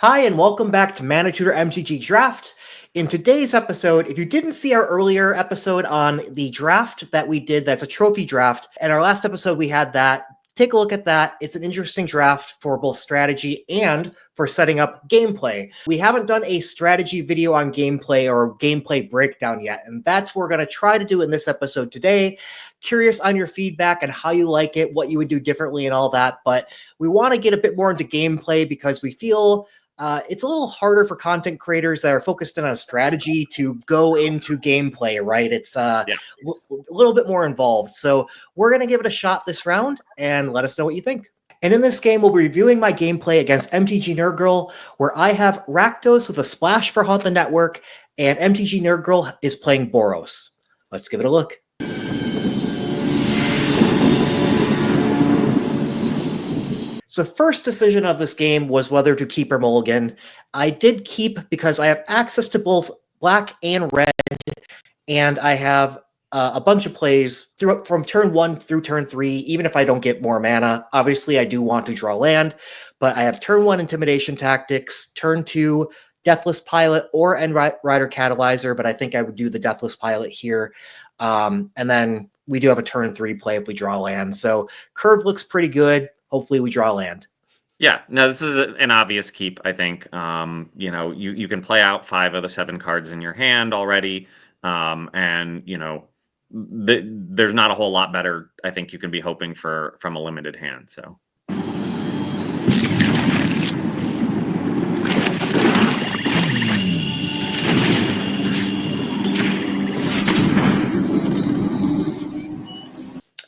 Hi, and welcome back to ManaTutor MTG Draft. In today's episode, if you didn't see our earlier episode on the draft that we did, that's a trophy draft, and our last episode we had that, take a look at that. It's an interesting draft for both strategy and for setting up gameplay. We haven't done a strategy video on gameplay or gameplay breakdown yet, and that's what we're going to try to do in this episode today. Curious on your feedback and how you like it, what you would do differently and all that, but we want to get a bit more into gameplay because we feel it's a little harder for content creators that are focused on a strategy to go into gameplay, right? It's a little bit more involved. So we're going to give it a shot this round and let us know what you think. And in this game, we'll be reviewing my gameplay against MTGNerdGirl, where I have Rakdos with a splash for Haunt the Network, and MTGNerdGirl is playing Boros. Let's give it a look. So first decision of this game was whether to keep or mulligan. I did keep because I have access to both black and red, and I have a bunch of plays from turn 1 through turn 3, even if I don't get more mana. Obviously, I do want to draw land, but I have turn 1 Intimidation Tactics, turn 2 Deathless Pilot or End Rider Catalyzer, but I think I would do the Deathless Pilot here. And then we do have a turn 3 play if we draw land. So curve looks pretty good. Hopefully we draw land. Yeah, no, this is an obvious keep, I think. You can play out 5 of the 7 cards in your hand already. And, there's not a whole lot better, I think, you can be hoping for from a limited hand. So.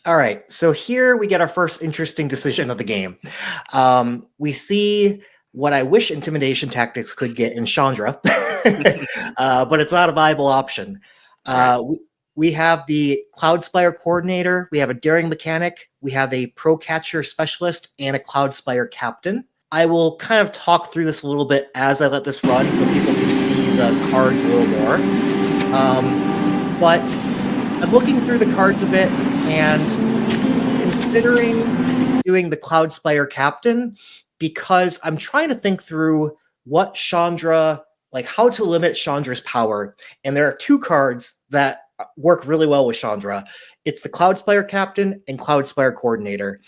All right, so here we get our first interesting decision of the game. We see what I wish Intimidation Tactics could get in Chandra, but it's not a viable option. We have the Cloudspire Coordinator, we have a Daring Mechanic, we have a Pro-Catcher Specialist, and a Cloudspire Captain. I will kind of talk through this a little bit as I let this run so people can see the cards a little more. But I'm looking through the cards a bit and considering doing the Cloudspire Captain because I'm trying to think through what Chandra, like how to limit Chandra's power. And there are 2 cards that work really well with Chandra. It's the Cloudspire Captain and Cloudspire Coordinator.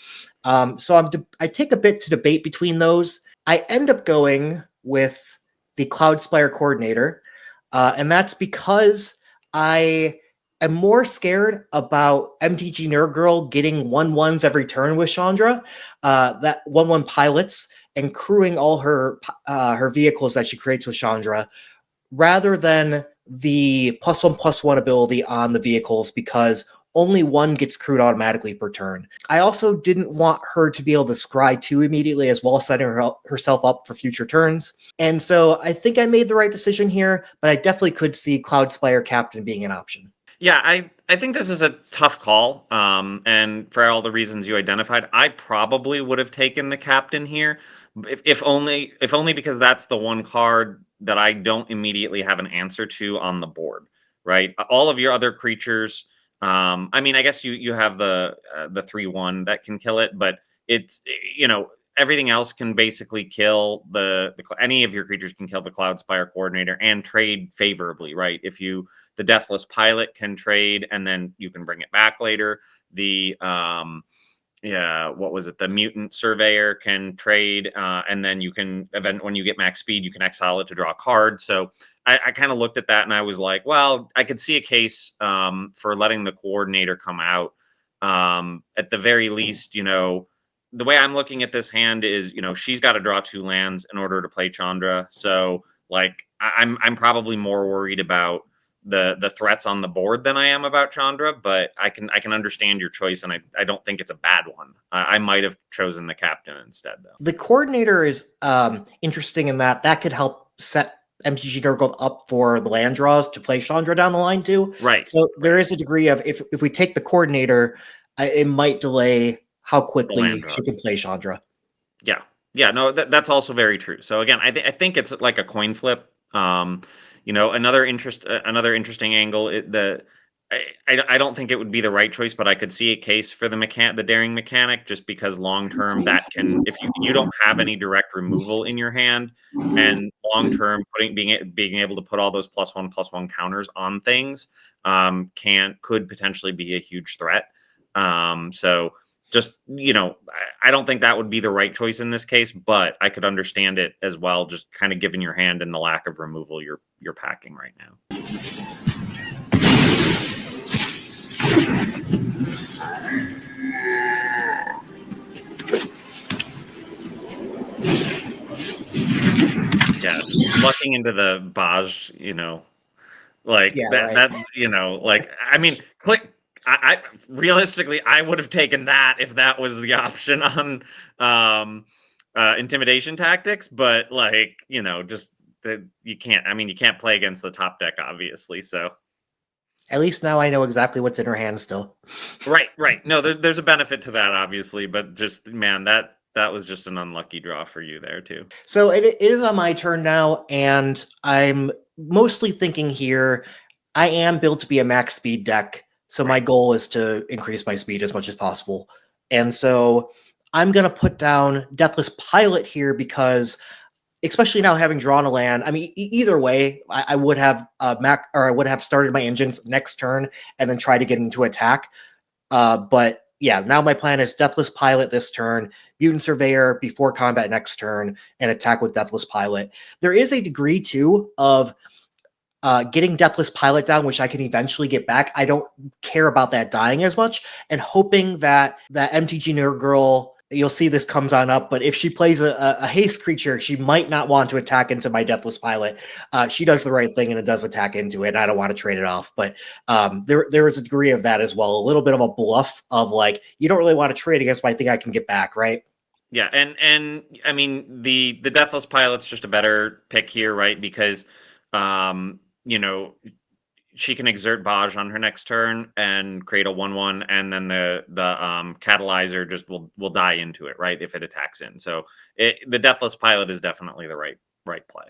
So I take a bit to debate between those. I end up going with the Cloudspire Coordinator, and that's because I am more scared about MTGNerdGirl getting 1/1s every turn with Chandra, that 1/1 pilots and crewing all her vehicles that she creates with Chandra, rather than the +1/+1 ability on the vehicles because only 1 gets crewed automatically per turn. I also didn't want her to be able to scry 2 immediately as well as setting herself up for future turns. And so I think I made the right decision here, but I definitely could see Cloudspire Captain being an option. Yeah, I think this is a tough call. And for all the reasons you identified, I probably would have taken the captain here, if only because that's the one card that I don't immediately have an answer to on the board, right? All of your other creatures, I mean, I guess you have the 3/1 that can kill it, but it's everything else can basically kill any of your creatures can kill the Cloudspire Coordinator and trade favorably, right? The Deathless Pilot can trade, and then you can bring it back later. The what was it? The Mutant Surveyor can trade, and then you can when you get max speed, you can exile it to draw a card. So I kind of looked at that and I was like, well, I could see a case for letting the Coordinator come out. At the very least, the way I'm looking at this hand is, she's got to draw 2 lands in order to play Chandra. So like I'm probably more worried about the threats on the board than I am about Chandra, but I can understand your choice, and I don't think it's a bad one. I might have chosen the captain instead, though. The Coordinator is interesting in that could help set MTGNerdGirl up for the land draws to play Chandra down the line too. Right. So there is a degree of if we take the Coordinator, it might delay how quickly she can play Chandra. Yeah, no, that's also very true. So again, I think it's like a coin flip. Another interesting angle. I don't think it would be the right choice, but I could see a case for the daring mechanic, just because long term that can, if you don't have any direct removal in your hand, and long term being able to put all those +1/+1 counters on things could potentially be a huge threat. So just, I don't think that would be the right choice in this case, but I could understand it as well, just kind of given your hand and the lack of removal you're packing right now. Yeah, lucking into the Baj, like Yeah, that right. that like, I mean, click. I realistically, I would have taken that if that was the option on intimidation tactics, but like, just that you can't. I mean, you can't play against the top deck, obviously. So At least now I know exactly what's in her hand still. right. No, there's a benefit to that, obviously, but just, man, that was just an unlucky draw for you there too. So it is on my turn now, and I'm mostly thinking here, I am built to be a max speed deck, so my Right. goal is to increase my speed as much as possible. And so I'm going to put down Deathless Pilot here because, especially now having drawn a land, I mean, either way, I would have I would have started my engines next turn and then try to get into attack. But yeah, now my plan is Deathless Pilot this turn, Mutant Surveyor before combat next turn, and attack with Deathless Pilot. There is a degree too of getting Deathless Pilot down, which I can eventually get back. I don't care about that dying as much, and hoping that MTGNerdGirl, you'll see this comes on up, but if she plays a haste creature, she might not want to attack into my Deathless Pilot. She does the right thing and it does attack into it, and I don't want to trade it off. But there is a degree of that as well, a little bit of a bluff of like, you don't really want to trade against my thing I can get back, right? Yeah, and I mean, the Deathless Pilot's just a better pick here, right? Because um, you know, she can exert Baj on her next turn and create a 1/1, and then the catalyzer just will die into it, right? If it attacks in. So the Deathless Pilot is definitely the right play.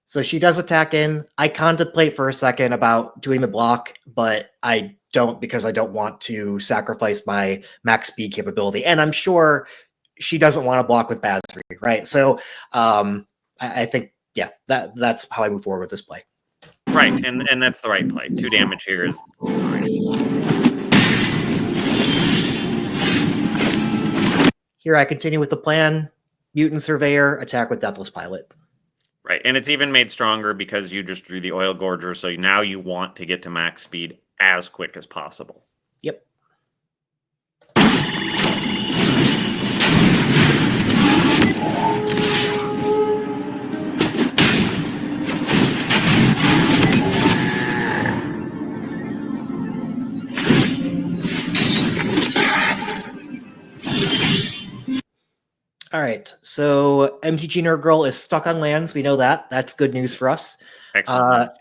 So she does attack in. I contemplate for a second about doing the block, but I don't, because I don't want to sacrifice my max speed capability. And I'm sure she doesn't want to block with Basri, right? So I think, yeah, that's how I move forward with this play. Right, and that's the right play. 2 damage here is fine. Here I continue with the plan. Mutant Surveyor, attack with Deathless Pilot. Right, and it's even made stronger because you just drew the Oil Gorger, so now you want to get to max speed as quick as possible. Yep. All right, so MTGNerdGirl is stuck on lands. We know that. That's good news for us. Excellent.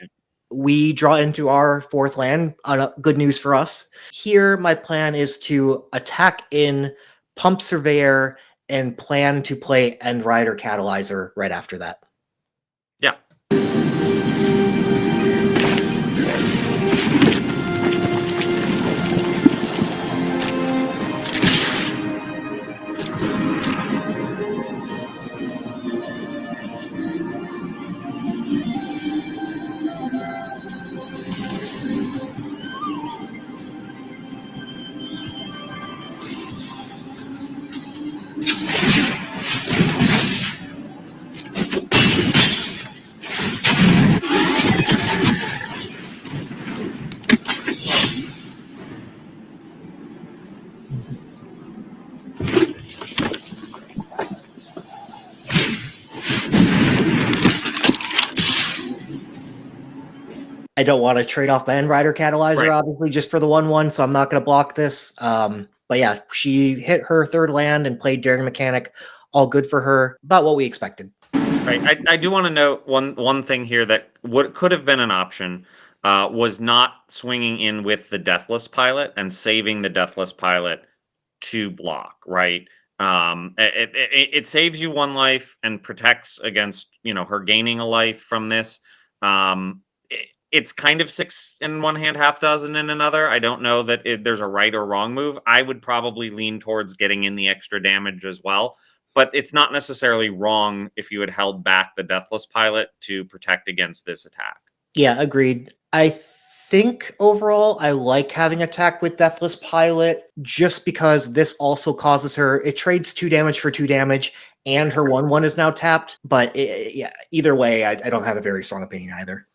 We draw into our 4th land. Good news for us. Here, my plan is to attack in, Pump Surveyor, and plan to play End Rider Catalyzer right after that. Yeah. I don't want to trade off my End Rider Catalyzer, Right. obviously, just for the 1/1, so I'm not going to block this. But yeah, she hit her 3rd land and played Daring Mechanic. All good for her. About what we expected. Right. I do want to note one thing here that what could have been an option was not swinging in with the Deathless Pilot and saving the Deathless Pilot to block. Right. It saves you one life and protects against her gaining a life from this. It's kind of six in one hand, half dozen in another. I don't know that there's a right or wrong move. I would probably lean towards getting in the extra damage as well, but it's not necessarily wrong if you had held back the Deathless Pilot to protect against this attack. Yeah, agreed. I think overall I like having attack with Deathless Pilot just because this also causes her, it trades 2 damage for 2 damage, and her 1/1 is now tapped. But yeah, either way, I don't have a very strong opinion either.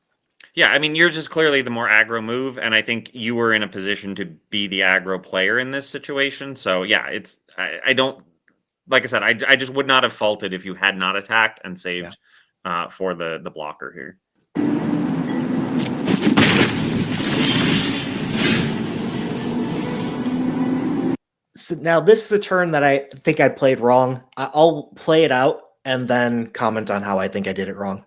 Yeah, I mean, yours is clearly the more aggro move, and I think you were in a position to be the aggro player in this situation. So yeah, I don't, like I said, I just would not have faulted if you had not attacked and Yeah. saved for the blocker here. So now this is a turn that I think I played wrong. I'll play it out and then comment on how I think I did it wrong.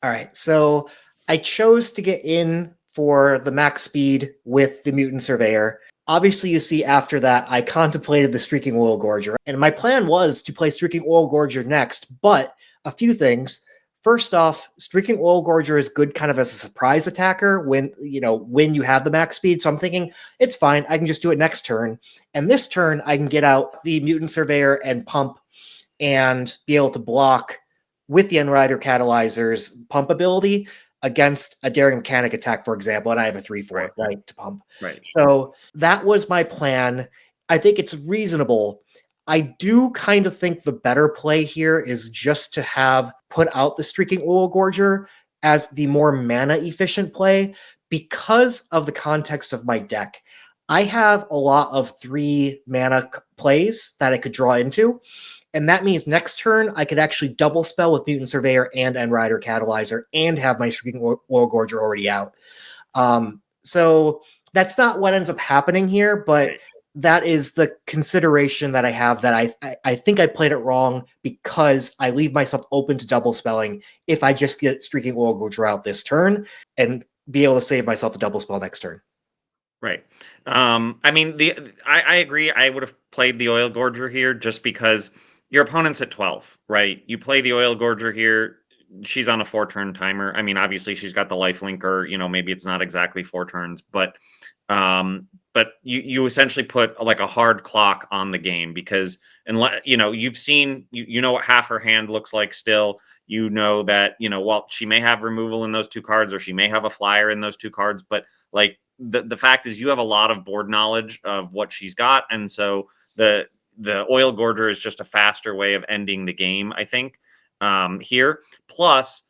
All right, so I chose to get in for the max speed with the Mutant Surveyor. Obviously, you see after that, I contemplated the Streaking Oil Gorger, and my plan was to play Streaking Oil Gorger next, but a few things. First off, Streaking Oil Gorger is good kind of as a surprise attacker when you have the max speed. So I'm thinking it's fine. I can just do it next turn. And this turn, I can get out the Mutant Surveyor and pump and be able to block with the Endrider Catalyzer's pump ability against a Daring Mechanic attack, for example, and I have a 3/4 right to pump. Right. So that was my plan. I think it's reasonable. I do kind of think the better play here is just to have put out the Streaking Oil Gorger as the more mana efficient play because of the context of my deck. I have a lot of 3 mana plays that I could draw into. And that means next turn, I could actually double spell with Mutant Surveyor and Endrider Catalyzer and have my Shrieking Oil Gorger already out. So that's not what ends up happening here, but that is the consideration that I have, that I think I played it wrong because I leave myself open to double spelling if I just get Streaking Oil Gorger out this turn and be able to save myself the double spell next turn. Right. I mean, I agree. I would have played the Oil Gorger here just because your opponent's at 12, right? You play the Oil Gorger here. She's on a 4-turn timer. I mean, obviously she's got the life linker. Maybe it's not exactly 4 turns, but you essentially put like a hard clock on the game because unless you've seen you know what half her hand looks like still. You know that well, she may have removal in those 2 cards or she may have a flyer in those 2 cards, but like the fact is you have a lot of board knowledge of what she's got, and so the Oil Gorger is just a faster way of ending the game, I think, here. Plus,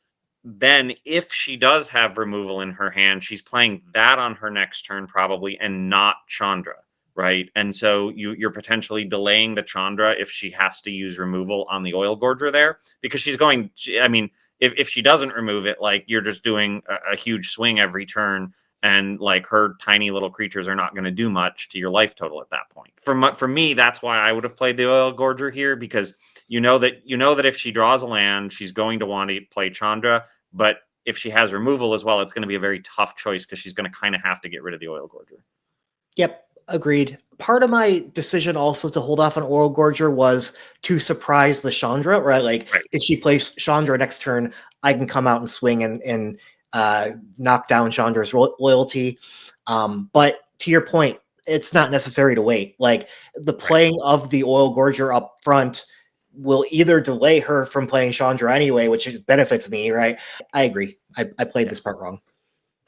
then if she does have removal in her hand, she's playing that on her next turn probably and not Chandra, right? And so you're potentially delaying the Chandra if she has to use removal on the Oil Gorger there, because I mean, if she doesn't remove it, like you're just doing a huge swing every turn, and like her tiny little creatures are not going to do much to your life total at that point. For me, that's why I would have played the Oil Gorger here, because you know that if she draws a land, she's going to want to play Chandra, but if she has removal as well, it's going to be a very tough choice because she's going to kind of have to get rid of the Oil Gorger. Yep, agreed. Part of my decision also to hold off on Oil Gorger was to surprise the Chandra, right? Like, if she plays Chandra next turn, I can come out and swing and knock down Chandra's loyalty. But to your point, it's not necessary to wait. Like, the playing of the Oil Gorger up front will either delay her from playing Chandra anyway, which benefits me, right? I agree. I played this part wrong.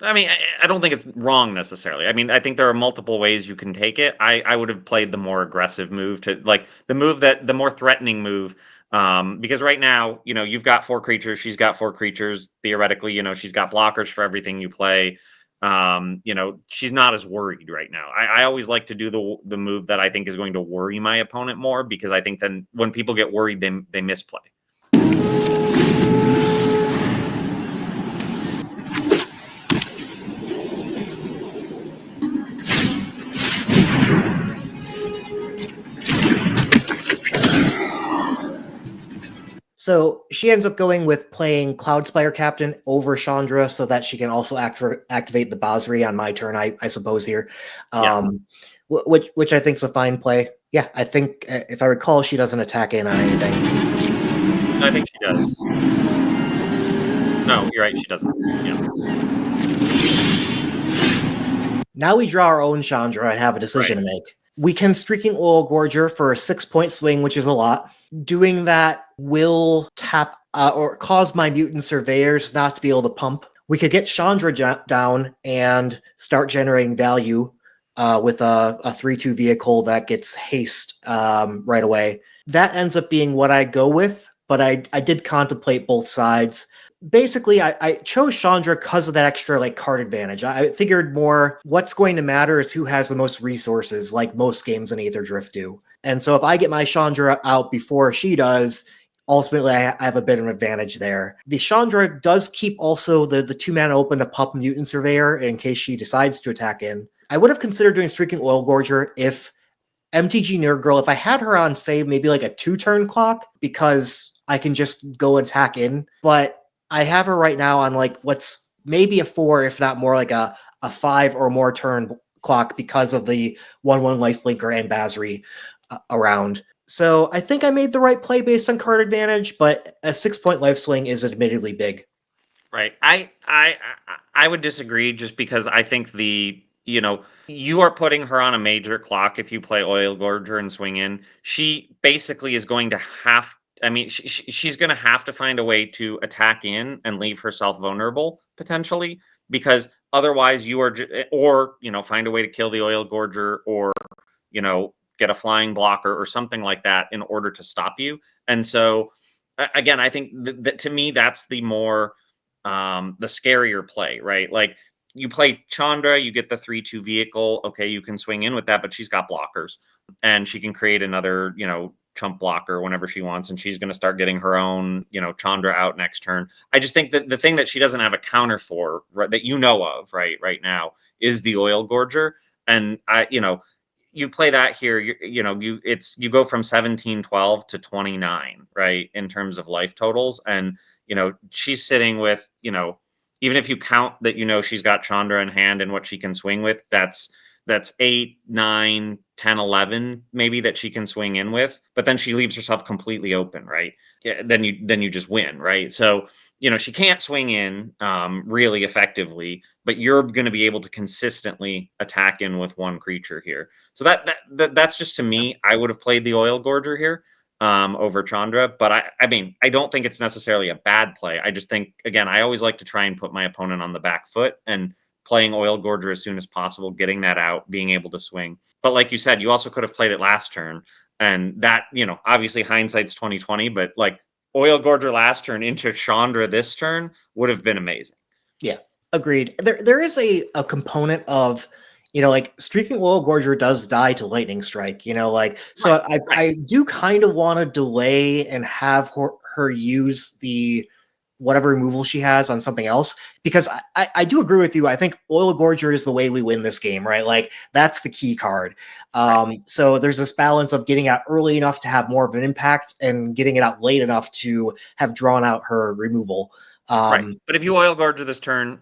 I mean, I don't think it's wrong necessarily. I mean, I think there are multiple ways you can take it. I would have played the more aggressive move, to like the more threatening move. Because right now, you've got 4 creatures, she's got 4 creatures. Theoretically, she's got blockers for everything you play. she's not as worried right now. I always like to do the move that I think is going to worry my opponent more, because I think then when people get worried, they misplay. So she ends up going with playing Cloudspire Captain over Chandra so that she can also activate the Basri on my turn, I suppose here. Which I think is a fine play. Yeah, I think if I recall, she doesn't attack in on anything. I think she does. No, you're right, she doesn't. Yeah. Now we draw our own Chandra and have a decision to make. We can Streaking Oil Gorger for a 6-point swing, which is a lot. Doing that will tap or cause my Mutant Surveyors not to be able to pump. We could get Chandra down and start generating value with a 3/2 vehicle that gets haste right away. That ends up being what I go with, but I did contemplate both sides. Basically, I chose Chandra because of that extra card advantage. I figured more what's going to matter is who has the most resources, like most games in Aetherdrift do. And so if I get my Chandra out before she does, ultimately I have a bit of an advantage there. The Chandra does keep also the 2-mana open to pump Mutant Surveyor in case she decides to attack in. I would have considered doing Streaking Oil Gorger if MTGNerdGirl, if I had her on, say, maybe a 2-turn clock, because I can just go attack in. But I have her right now on what's maybe a 4, if not more a 5 or more turn clock because of the 1/1 lifelinker and Basri around. So I think I made the right play based on card advantage, but a 6-point life swing is admittedly big. Right. I would disagree, just because I think you are putting her on a major clock if you play Oil Gorger and swing in. She basically is going to have. I mean, she's going to have to find a way to attack in and leave herself vulnerable potentially, because otherwise you are, or find a way to kill the Oil Gorger, or get a flying blocker or something like that in order to stop you. And so, again, I think that to me that's the more the scarier play, right? Like, you play Chandra, you get the 3/2 vehicle. Okay, you can swing in with that, but she's got blockers, and she can create another, chump blocker whenever she wants, and she's going to start getting her own, Chandra out next turn. I just think that the thing that she doesn't have a counter for, right, that of right now, is the Oil Gorger, and you play that here, you go from 17-12 to 29, right, in terms of life totals, and she's sitting with, even if you count that, she's got Chandra in hand and what she can swing with, that's 8, 9, 10, 11 maybe that she can swing in with, but then she leaves herself completely open, right? Yeah, then you just win, right? So she can't swing in really effectively, but you're going to be able to consistently attack in with one creature here. So that's just, to me, I would have played the Oil Gorger here over Chandra, but I mean, I don't think it's necessarily a bad play. I just think, again, I always like to try and put my opponent on the back foot, and playing Oil Gorger as soon as possible, getting that out, being able to swing. But like you said, you also could have played it last turn, and that, obviously hindsight's 2020, but Oil Gorger last turn into Chandra this turn would have been amazing. Yeah, agreed. There is a component of, Streaking Oil Gorger does die to Lightning Strike, so Right. I do kind of want to delay and have her use the whatever removal she has on something else, because I do agree with you. I think Oil Gorger is the way we win this game, right? That's the key card. So there's this balance of getting out early enough to have more of an impact and getting it out late enough to have drawn out her removal. Right. But if you Oil Gorger this turn,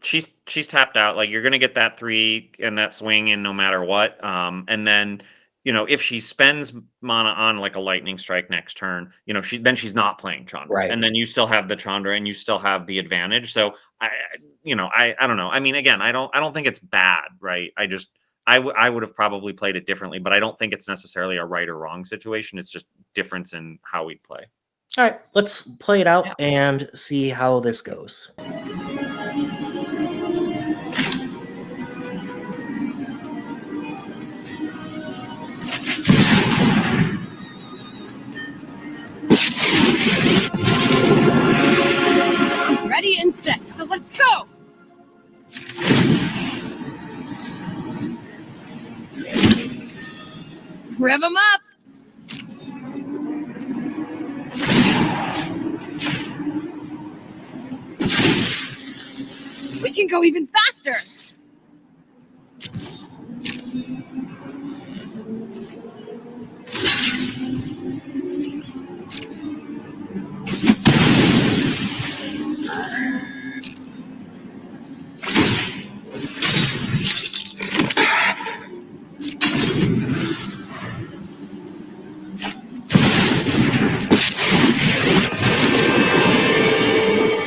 she's tapped out. You're going to get that 3 and that swing in no matter what. And then, if she spends mana on a Lightning Strike next turn, she's not playing Chandra, Right. and then you still have the Chandra and you still have the advantage. So I don't know. I mean, again, I don't think it's bad, right? I would have probably played it differently, but I don't think it's necessarily a right or wrong situation. It's just difference in how we play. All right, let's play it out and see how this goes. Ready and set, so let's go! Rev them up. We can go even faster.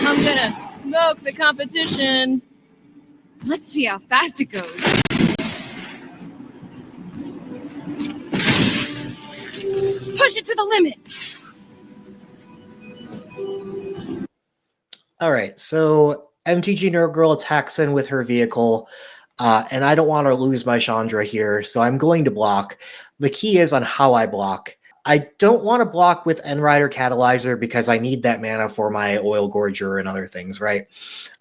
I'm gonna smoke the competition. Let's see how fast it goes. Push it to the limit. All right, so MTGNerdGirl attacks in with her vehicle, and I don't want to lose my Chandra here, so I'm going to block. The key is on how I block. I don't want to block with Endrider Catalyzer because I need that mana for my Oil Gorger and other things, right?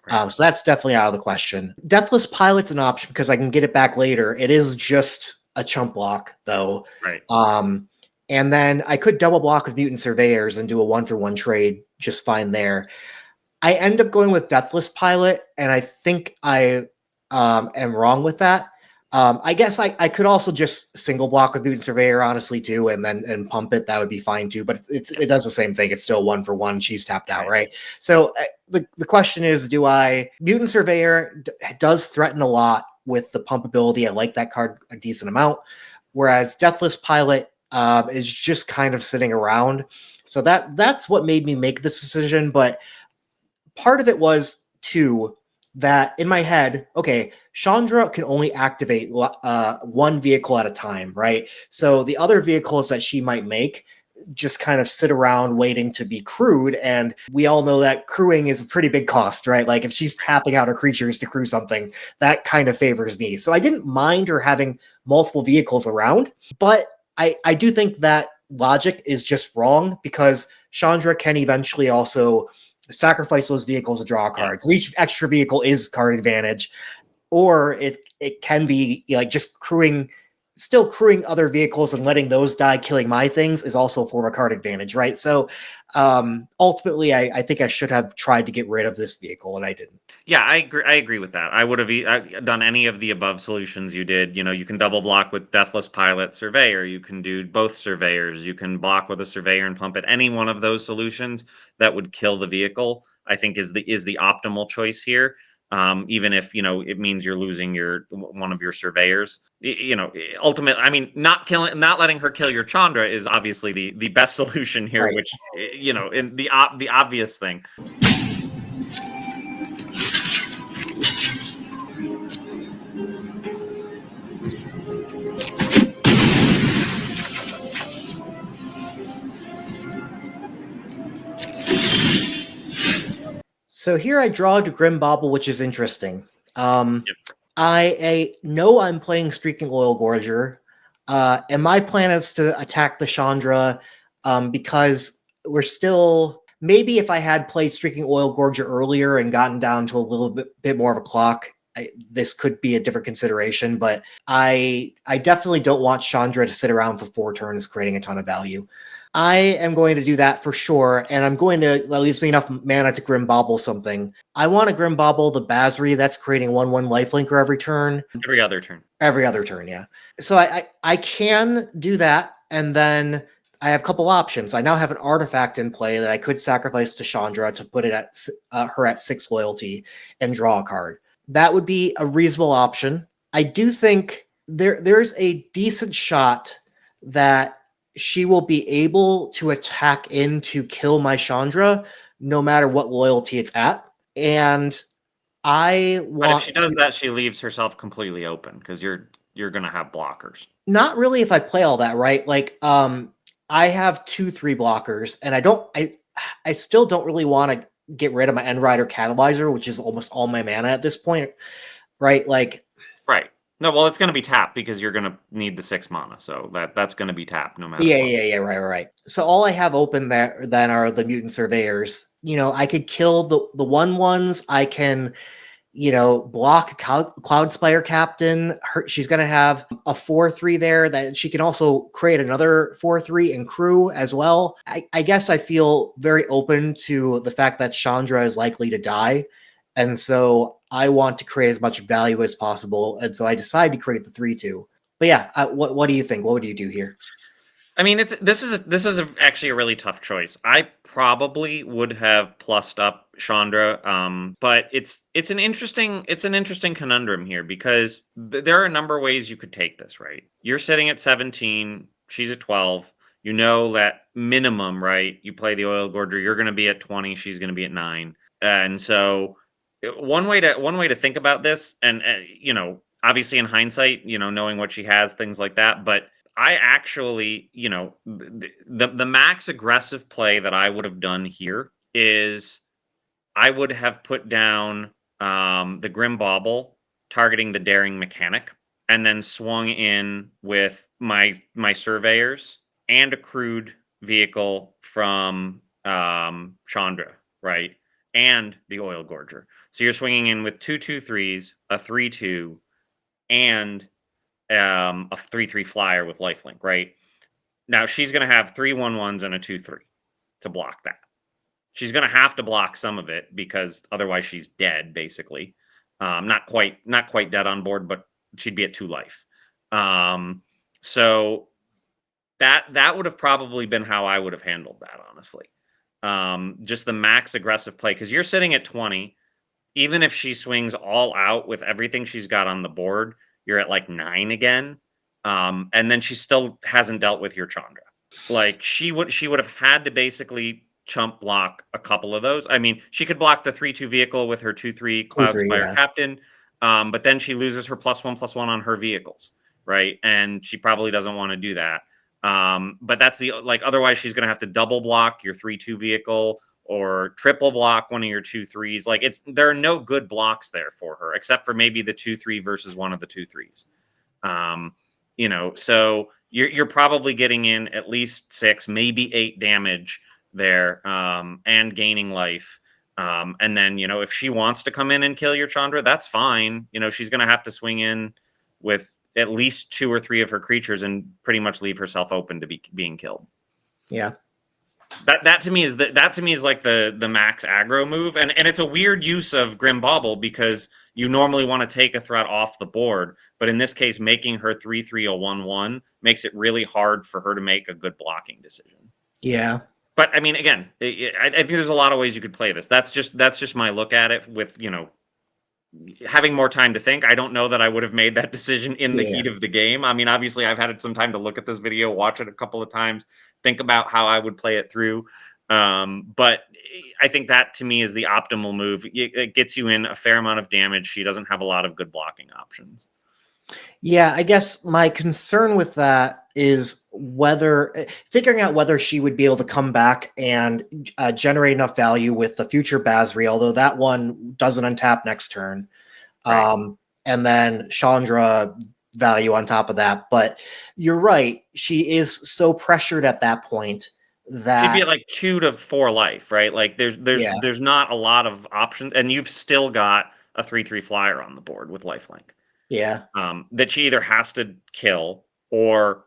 So that's definitely out of the question. Deathless Pilot's an option because I can get it back later. It is just a chump block, though. Right. And then I could double block with Mutant Surveyors and do a 1-for-1 trade just fine there. I end up going with Deathless Pilot, and I think I am wrong with that. I guess I could also just single block with Mutant Surveyor, honestly, too, and pump it. That would be fine, too. But it does the same thing. It's still 1-for-1. She's tapped out, right? So the question is, do I... Mutant Surveyor does threaten a lot with the pump ability. I like that card a decent amount. Whereas Deathless Pilot is just kind of sitting around. So that's what made me make this decision, but part of it was, too, that in my head, okay, Chandra can only activate one vehicle at a time, right? So the other vehicles that she might make just kind of sit around waiting to be crewed, and we all know that crewing is a pretty big cost, right? Like, if she's tapping out her creatures to crew something, that kind of favors me. So I didn't mind her having multiple vehicles around, but I do think that logic is just wrong because Chandra can eventually also sacrifice those vehicles to draw cards. Each extra vehicle is card advantage, or it can be like just still crewing other vehicles and letting those die, killing my things is also a form of card advantage, right? So ultimately, I think I should have tried to get rid of this vehicle, and I didn't. Yeah, I agree with that. I would have done any of the above solutions you did. You know, you can double block with Deathless Pilot Surveyor. You can do both Surveyors. You can block with a Surveyor and pump it. Any one of those solutions that would kill the vehicle, I think, is the optimal choice here. Even if it means you're losing one of your Surveyors. Ultimately, I mean, not letting her kill your Chandra is obviously the best solution here, Right. which in the obvious thing. So here I draw to Grim Bauble, which is interesting. I know I'm playing Streaking Oil Gorger, and my plan is to attack the Chandra because we're still... Maybe if I had played Streaking Oil Gorger earlier and gotten down to a little bit more of a clock, this could be a different consideration, but I definitely don't want Chandra to sit around for 4 turns creating a ton of value. I am going to do that for sure, and I'm going to at least me enough mana to Grim Bauble something. I want to Grim Bauble the Basri. That's creating 1/1 lifelinker every turn. Every other turn. Every other turn, yeah. So I can do that, and then I have a couple options. I now have an artifact in play that I could sacrifice to Chandra to put it at her at 6 loyalty and draw a card. That would be a reasonable option. I do think there's a decent shot that she will be able to attack in to kill my Chandra no matter what loyalty it's at. And I want... But if she does that, she leaves herself completely open because you're going to have blockers. Not really if I play all that, right? Like, I have 2/3 blockers, and I still don't really want to get rid of my Endrider Catalyzer, which is almost all my mana at this point, right? Like... Right. No, well, it's going to be tapped because you're going to need the 6 mana, so that's going to be tapped no matter what. Yeah, right. So all I have open there then are the Mutant Surveyors. I could kill the 1/1s. I can block Cloudspire Captain. She's going to have a 4/3 there that she can also create another 4/3 in crew as well. I guess I feel very open to the fact that Chandra is likely to die. And so I want to create as much value as possible. And so I decide to create the 3/2. But yeah, what do you think? What would you do here? I mean, this is actually a really tough choice. I probably would have plussed up Chandra, but it's an interesting conundrum here because there are a number of ways you could take this. Right, you're sitting at 17, she's at 12. You know that minimum, right? You play the Oil Gorger, you're going to be at 20, she's going to be at 9, and so one way to think about this, and obviously in hindsight, knowing what she has, things like that, but I actually, the max aggressive play that I would have done here is I would have put down the Grim Bauble targeting the Daring Mechanic, and then swung in with my Surveyors and a crewed vehicle from Chandra, right, and the Oil Gorger. So you're swinging in with 2/2/3s, a 3/2, and a 3/3 flyer with lifelink, right? Now she's going to have 3/1/1s and a 2/3 to block that. She's going to have to block some of it because otherwise she's dead, basically. Not quite dead on board, but she'd be at 2 life. So that would have probably been how I would have handled that, honestly. Just the max aggressive play, because you're sitting at 20. Even if she swings all out with everything she's got on the board, you're at like 9 again. And then she still hasn't dealt with your Chandra. Like she would have had to basically chump block a couple of those. I mean, she could block the 3/2 vehicle with her 2/3 Cloudspire Yeah. Captain, but then she loses her +1/+1 on her vehicles, right? And she probably doesn't want to do that. But that's otherwise she's going to have to double block your 3/2 vehicle or triple block one of your 2/3s. Like there are no good blocks there for her, except for maybe the 2/3 versus one of the 2/3s. So you're probably getting in at least 6, maybe 8 damage there, and gaining life. And then, if she wants to come in and kill your Chandra, that's fine. She's going to have to swing in with at least 2 or 3 of her creatures and pretty much leave herself open to being killed. Yeah. That to me is like the max aggro move, and it's a weird use of Grim Bauble because you normally want to take a threat off the board, but in this case, making her 3/3 a 1/1 makes it really hard for her to make a good blocking decision. Yeah. But I mean, again, I think there's a lot of ways you could play this. That's just my look at it with having more time to think. I don't know that I would have made that decision in the heat of the game. I mean, obviously I've had some time to look at this video, watch it a couple of times, think about how I would play it through. But I think that to me is the optimal move. It gets you in a fair amount of damage. She doesn't have a lot of good blocking options. Yeah, I guess my concern with that is figuring out whether she would be able to come back and generate enough value with the future Basri, although that one doesn't untap next turn. Right. And then Chandra value on top of that. But you're right. She is so pressured at that point that she'd be at like 2 to 4 life, right? Like there's not a lot of options, and you've still got a 3/3 flyer on the board with lifelink. Yeah. That she either has to kill or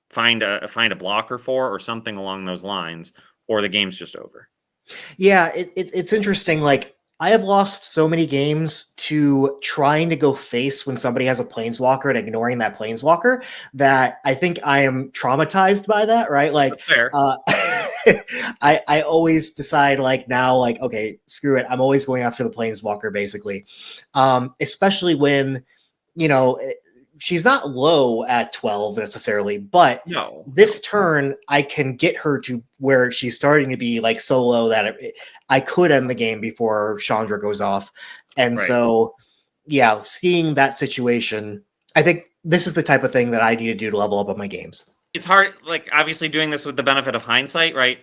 find a blocker for, or something along those lines, or the game's just over. Yeah, it's interesting. Like I have lost so many games to trying to go face when somebody has a planeswalker and ignoring that planeswalker that I think I am traumatized by that, right? Like that's fair. I always decide okay, screw it. I'm always going after the planeswalker, basically. Especially when, she's not low at 12 necessarily, but this turn I can get her to where she's starting to be like so low that I could end the game before Chandra goes off. And so, yeah, seeing that situation, I think this is the type of thing that I need to do to level up on my games. It's hard, like obviously doing this with the benefit of hindsight, right?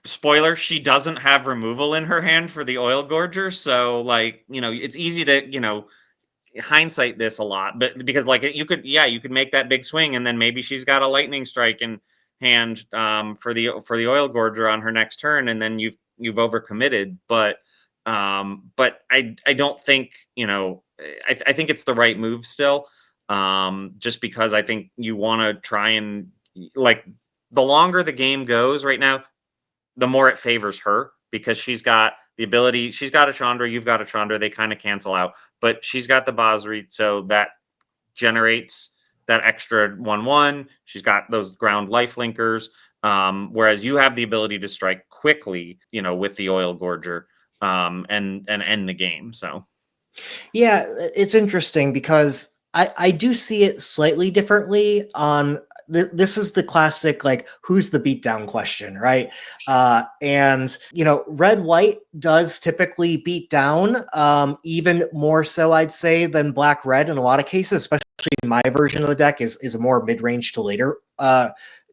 Spoiler, she doesn't have removal in her hand for the Oil Gorger, so it's easy to, hindsight this a lot, but because you could make that big swing, and then maybe she's got a lightning strike in hand for the Oil Gorger on her next turn, and then you've overcommitted. But But I don't think, I think it's the right move still. Just because I think you want to try and like the longer the game goes right now, the more it favors her because she's got the ability. She's got a Chandra, you've got a Chandra. They kind of cancel out, but she's got the Basri, so that generates that extra 1/1. She's got those ground life linkers. Whereas you have the ability to strike quickly, with the Oil Gorger, and end the game. So Yeah, it's interesting because I do see it slightly differently on this is the classic like who's the beatdown question, right? And red white does typically beat down, even more so I'd say than black red in a lot of cases, especially my version of the deck is a more mid-range to later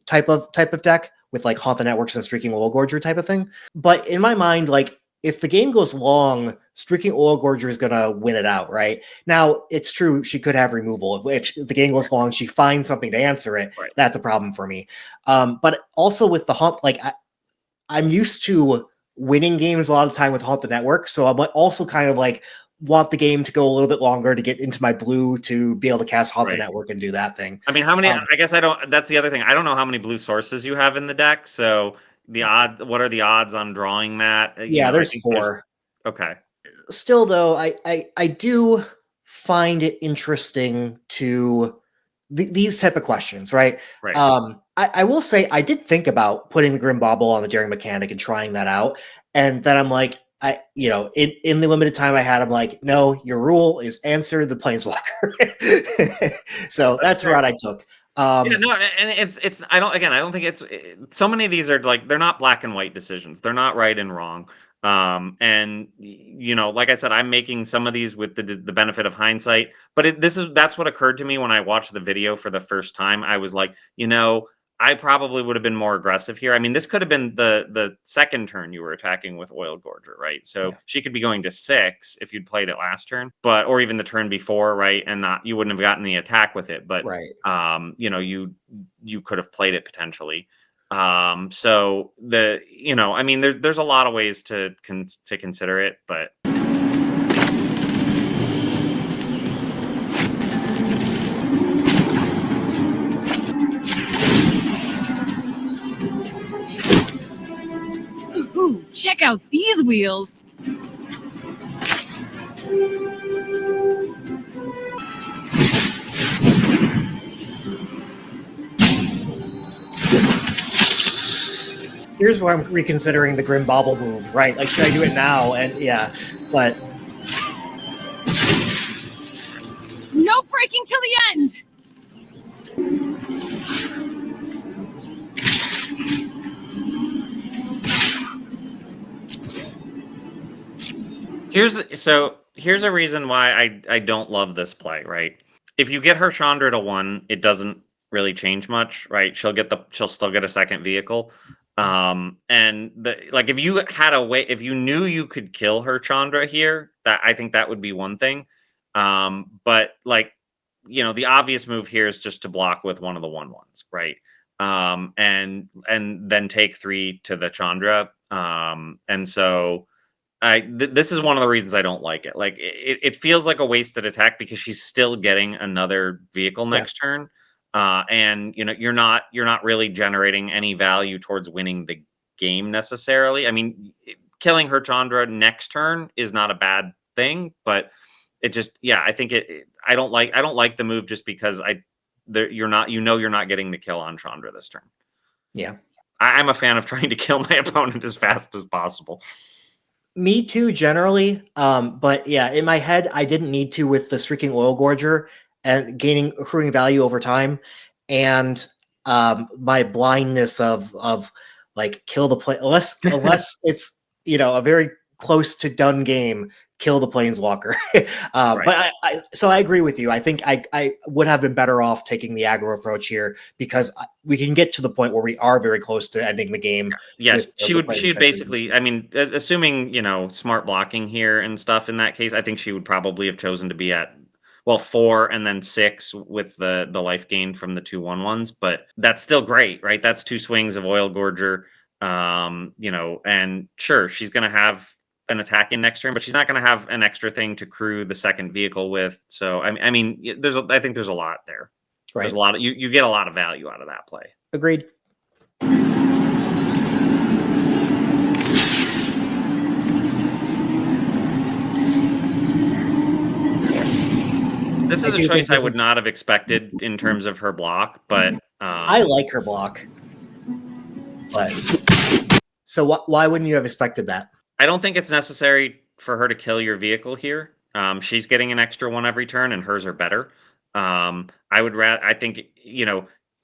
type of deck with like Haunt the Networks and Streaking Oil Gorger type of thing. But in my mind, like if the game goes long, Streaking Oil Gorger is going to win it out, right? Now, it's true, she could have removal. If the game goes long, she finds something to answer it. Right. That's a problem for me. But also with the Haunt, like I'm used to winning games a lot of the time with Haunt the Network. So I'm also kind of like want the game to go a little bit longer to get into my blue to be able to cast Haunt the Right. Network and do that thing. I mean, how many? I guess I don't. That's the other thing. I don't know how many blue sources you have in the deck. So the odd. What are the odds on drawing that? Yeah, I there's think 4. Okay. Still, though, I do find it interesting to these type of questions, right? Right. I will say I did think about putting the Grim Bauble on the Daring Mechanic and trying that out, and then I'm like, in the limited time I had, I'm like, no, your rule is answer the Planeswalker. So that's fair. what I took. Yeah, no, and it's I don't think it's so many of these are like they're not black and white decisions. They're not right and wrong. And like I said, I'm making some of these with the benefit of hindsight. But that's what occurred to me when I watched the video for the first time. I was like, I probably would have been more aggressive here. I mean, this could have been the second turn you were attacking with Oil Gorger, right? So Yeah. she could be going to 6 if you'd played it last turn, or even the turn before, right? And you wouldn't have gotten the attack with it, but Right. you could have played it potentially. So I mean, there's a lot of ways to consider it, but Ooh, check out these wheels. Here's where I'm reconsidering the Grim Bauble move, right? Like, should I do it now? And yeah, but No breaking till the end. here's a reason why I don't love this play, right? If you get her Chandra to 1, it doesn't really change much, right? She'll still get a second vehicle. And if you had a way, if you knew you could kill her Chandra here, that I think that would be one thing. But the obvious move here is just to block with one of the 1/1s, right? And then take 3 to the Chandra. And so this is one of the reasons I don't like it. Like it feels like a wasted attack because she's still getting another vehicle next turn. And you're not really generating any value towards winning the game necessarily. I mean, killing her Chandra next turn is not a bad thing, but it just I think I don't like the move just because you're not getting the kill on Chandra this turn. yeah. I'm a fan of trying to kill my opponent as fast as possible. Me too, generally. But yeah, in my head, I didn't need to with the Streaking Oil Gorger and accruing value over time, and my blindness of like kill the play unless it's a very close to done game, kill the Planeswalker. Right. But so I agree with you. I think I would have been better off taking the aggro approach here because we can get to the point where we are very close to ending the game. Yeah, she would playing basically, I mean, assuming, smart blocking here and stuff in that case, I think she would probably have chosen to be at 4 and then 6 with the life gain from the 2/1/1s, but that's still great, right? That's 2 swings of Oil Gorger. And sure, she's going to have an attacking next turn, but she's not going to have an extra thing to crew the second vehicle with. So I mean, I think there's a lot there. Right. There's a lot of you get a lot of value out of that play. Agreed. This is I a do choice think I this would is- not have expected in terms of her block, but I like her block. But so why wouldn't you have expected that? I don't think it's necessary for her to kill your vehicle here. She's getting an extra one every turn, and hers are better. I would rather. I think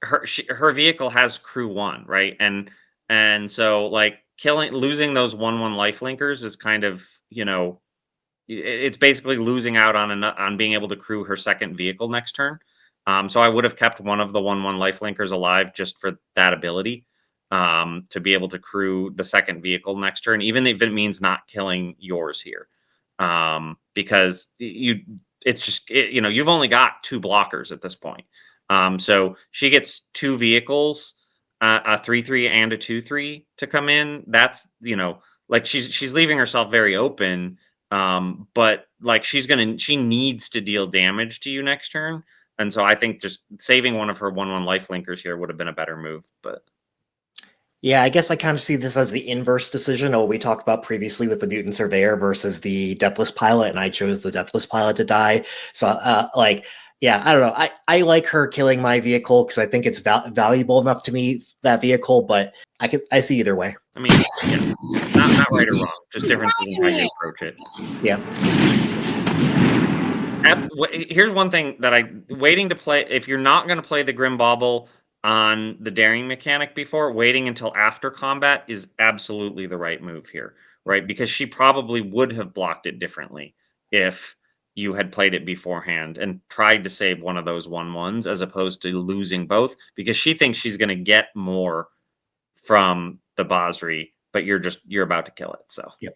her vehicle has crew 1, right? And so like losing those 1/1 life linkers is kind of it's basically losing out on being able to crew her second vehicle next turn. So I would have kept one of the 1/1 life linkers alive just for that ability, to be able to crew the second vehicle next turn, even if it means not killing yours here, because you've only got 2 blockers at this point. So she gets 2 vehicles, a 3/3 and a 2/3 to come in. That's like she's leaving herself very open. But like she needs to deal damage to you next turn. And so I think just saving one of her 1/1 life linkers here would have been a better move. But yeah, I guess I kind of see this as the inverse decision of what we talked about previously with the Mutant Surveyor versus the Deathless Pilot, and I chose the Deathless Pilot to die. So, yeah, I don't know. I like her killing my vehicle because I think it's valuable enough to me, that vehicle, but I see either way. I mean, yeah, not right or wrong, just differences in how you approach it. Yeah. Here's one thing that waiting to play, if you're not going to play the Grim Bauble on the daring mechanic before, waiting until after combat is absolutely the right move here, right? Because she probably would have blocked it differently if you had played it beforehand and tried to save one of those 1/1s as opposed to losing both, because she thinks she's going to get more from the Basri, but you're about to kill it. So yep.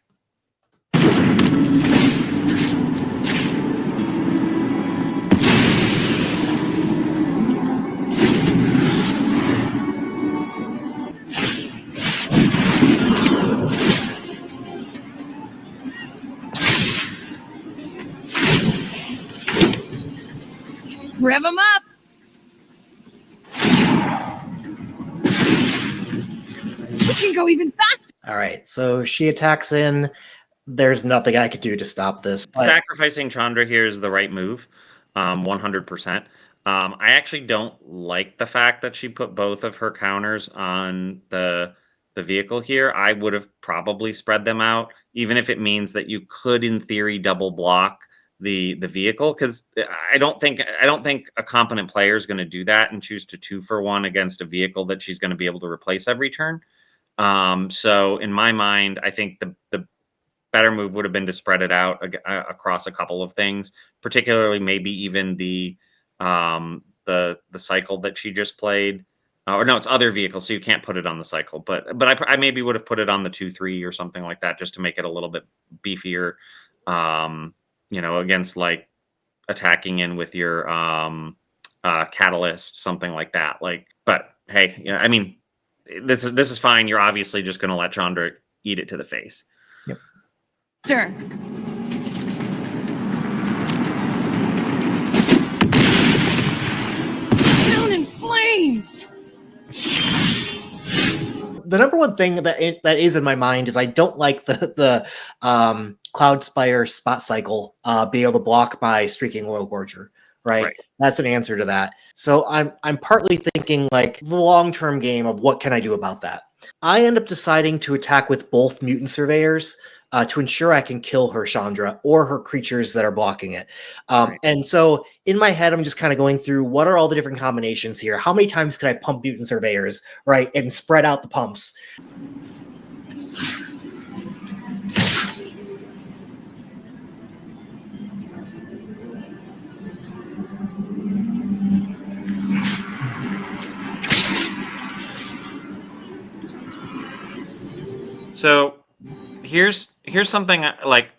Rev them up. We can go even faster. All right, so she attacks in. There's nothing I could do to stop this. Sacrificing Chandra here is the right move, 100%. I actually don't like the fact that she put both of her counters on the vehicle here. I would have probably spread them out, even if it means that you could, in theory, double block the vehicle, because I don't think a competent player is going to do that and choose to 2-for-1 against a vehicle that she's going to be able to replace every turn. So in my mind, I think the better move would have been to spread it out across a couple of things, particularly maybe even the cycle that she just played. Or no, it's other vehicles, so you can't put it on the cycle. But I maybe would have put it on the 2/3 or something like that, just to make it a little bit beefier. Against like attacking in with your catalyst, something like that. But hey, I mean, this is fine. You're obviously just going to let Chandra eat it to the face. Yep. Sure. Down in flames. The number one thing that is in my mind is I don't like the Cloudspire spot cycle being able to block my Streaking Oil Gorger. Right? That's an answer to that. So I'm partly thinking like the long-term game of what can I do about that. I end up deciding to attack with both Mutant Surveyors to ensure I can kill her Chandra or her creatures that are blocking it. And so in my head, I'm just kind of going through what are all the different combinations here? How many times can I pump Mutant Surveyors, right? And spread out the pumps. So here's something like,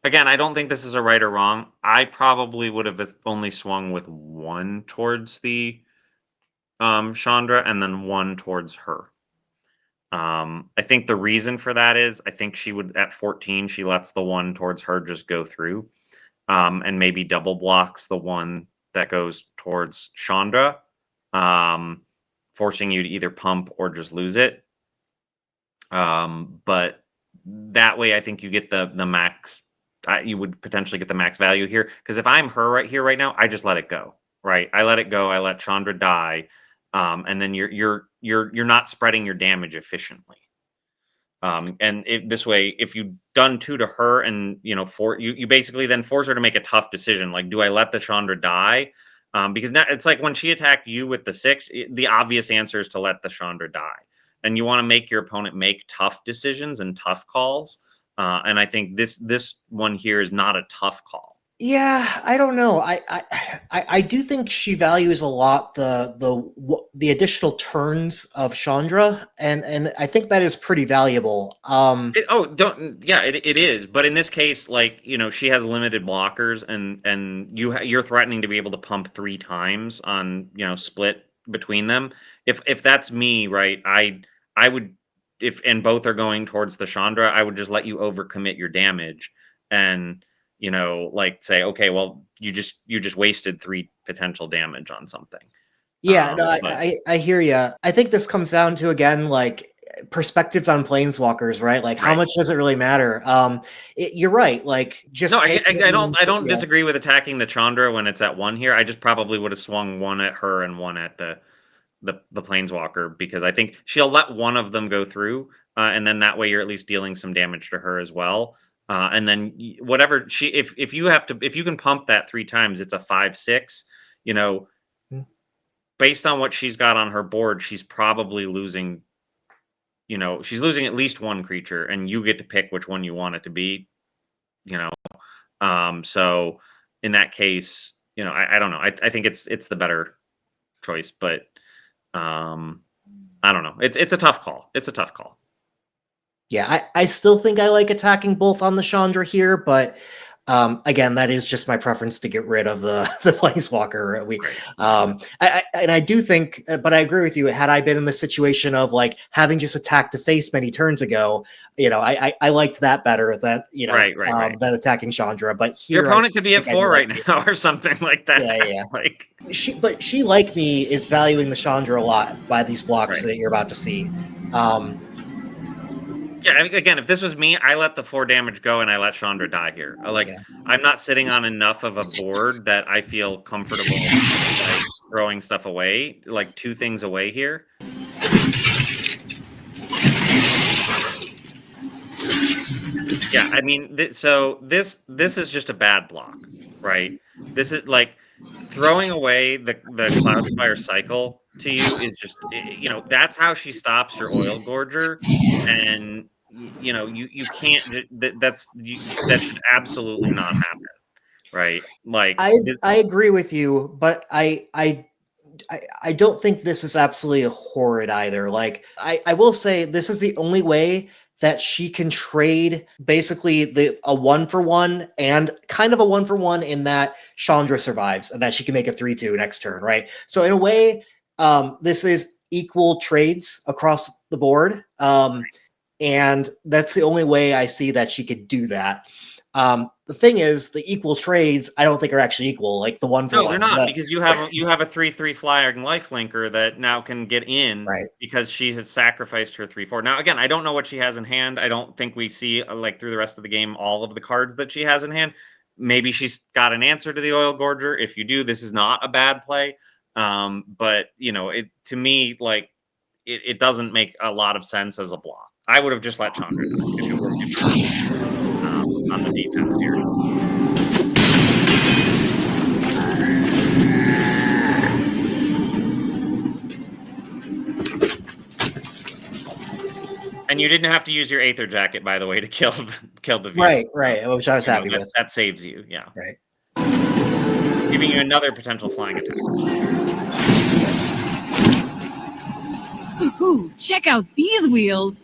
again, I don't think this is a right or wrong. I probably would have only swung with one towards the Chandra and then one towards her. I think the reason for that is I think she would at 14 she lets the one towards her just go through, and maybe double blocks the one that goes towards Chandra, um, forcing you to either pump or just lose it. But that way, I think you get the max. You would potentially get the max value here because if I'm her right here, right now, I just let it go. Right, I let it go. I let Chandra die, and then you're not spreading your damage efficiently. And this way, if you done 2 to her, and you basically then force her to make a tough decision. Like, do I let the Chandra die? Because now it's like when she attacked you with the 6, the obvious answer is to let the Chandra die, and you want to make your opponent make tough decisions and tough calls. And I think this one here is not a tough call. Yeah, I don't know. I do think she values a lot the additional turns of Chandra, and I think that is pretty valuable. It is, but in this case, like, she has limited blockers, and you're threatening to be able to pump 3 times on, split between them. If that's me, right, I would, if and both are going towards the Chandra, I would just let you overcommit your damage, and like, say, okay, well, you just wasted 3 potential damage on something. Yeah, no, But I hear you. I think this comes down to, again, like, perspectives on planeswalkers, right? Like, how right. much does it really matter? You're right. Like, No, just I, taking I, it I don't means I that, don't yeah, disagree with attacking the Chandra when it's at 1 here. I just probably would have swung 1 at her and 1 at the planeswalker, because I think she'll let one of them go through, and then that way you're at least dealing some damage to her as well. And then whatever if you can pump that 3 times, it's a 5/6. You know, mm, based on what she's got on her board, she's probably losing. She's losing at least 1 creature, and you get to pick which one you want it to be. You know, so in that case, I don't know. I think it's the better choice, but um, I don't know. It's a tough call. It's a tough call. yeah, I still think I like attacking both on the Chandra here, but again, that is just my preference to get rid of the planeswalker. Right. I do think, but I agree with you. Had I been in the situation of, like, having just attacked the face many turns ago, I liked that better than Right. than attacking Chandra. But Your here, I opponent could be at think I do 4 like right it. now or something like Yeah, that. yeah. Like, She, like me, is valuing the Chandra a lot by these blocks right. that you're about to see. Um, Yeah, I mean, again, if this was me, I let the 4 damage go and I let Chandra die here. yeah. I'm not sitting on enough of a board that I feel comfortable, like, throwing stuff away, like 2 things away here. Yeah, I mean, so this is just a bad block, right? This is like throwing away the Cloudspire cycle to you is just, that's how she stops your Oil Gorger, and you can't. That should absolutely not happen, right? Like, I agree with you, but I don't think this is absolutely horrid either. Like, I will say this is the only way that she can trade basically a 1-for-1 and kind of a 1-for-1, in that Chandra survives and that she can make a 3/2 next turn, right? So in a way, this is equal trades across the board. And that's the only way I see that she could do that. The thing is, the equal trades I don't think are actually equal, like the one for No, they're one. not, because you have a 3/3 flying lifelinker that now can get in Right. because she has sacrificed her 3/4. Now, again, I don't know what she has in hand. I don't think we see, like, through the rest of the game, all of the cards that she has in hand. Maybe she's got an answer to the Oil Gorger. If you do, this is not a bad play. But it, to me, like, it doesn't make a lot of sense as a block. I would have just let Chandra die if it were me, on the defense here. And you didn't have to use your Aether Jacket, by the way, to kill the viewer. Right, which I was happy with. That saves you, yeah. Right. Giving you another potential flying attack. Ooh, check out these wheels.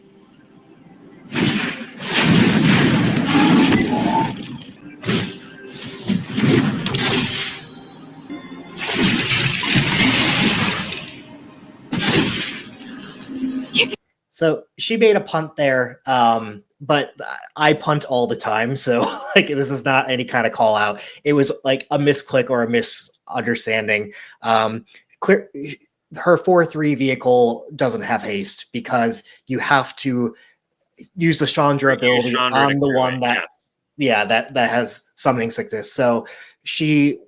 So she made a punt there, but I punt all the time. So like this is not any kind of call out. It was like a misclick or a misunderstanding. Clear, her 4/3 vehicle doesn't have haste because you have to use the Chandra ability Chandra on the one that, yes. that has summoning sickness. So she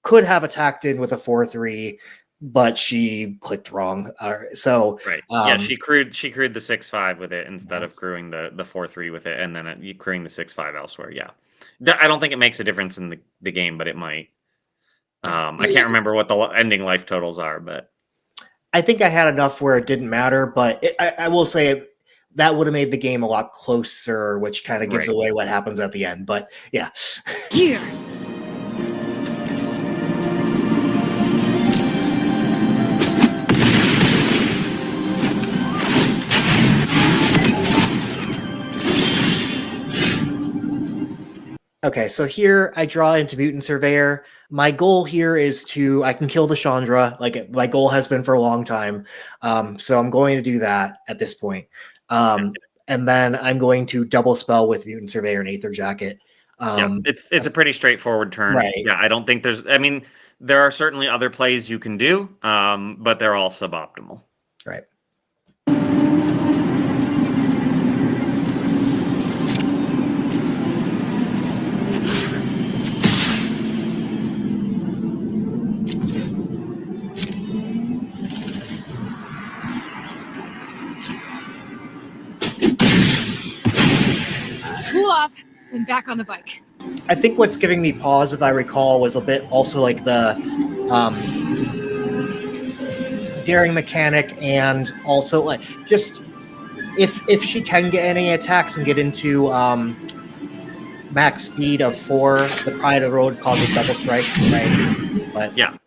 could have attacked in with a 4/3, but she clicked wrong. So right, yeah, she crewed the 6/5 with it instead of crewing the 4/3 with it, and then you crewing the 6/5 elsewhere. Yeah, I don't think it makes a difference in the game, but it might. I can't remember what the ending life totals are, but I think I had enough where it didn't matter. But I will say that would have made the game a lot closer, which kind of gives right. away what happens at the end. But yeah. Here. Okay, so here I draw into Mutant Surveyor. My goal here is I can kill the Chandra, like my goal has been for a long time. So I'm going to do that at this point. And then I'm going to double spell with Mutant Surveyor and Aether Jacket. Yeah, it's a pretty straightforward turn. Right. Yeah, I don't think I mean, there are certainly other plays you can do, but they're all suboptimal. Right. Cool off, then back on the bike. I think what's giving me pause, if I recall, was a bit also like the daring mechanic, and also like just if she can get any attacks and get into max speed of 4, the Pride of the Road causes double strikes, right? But yeah.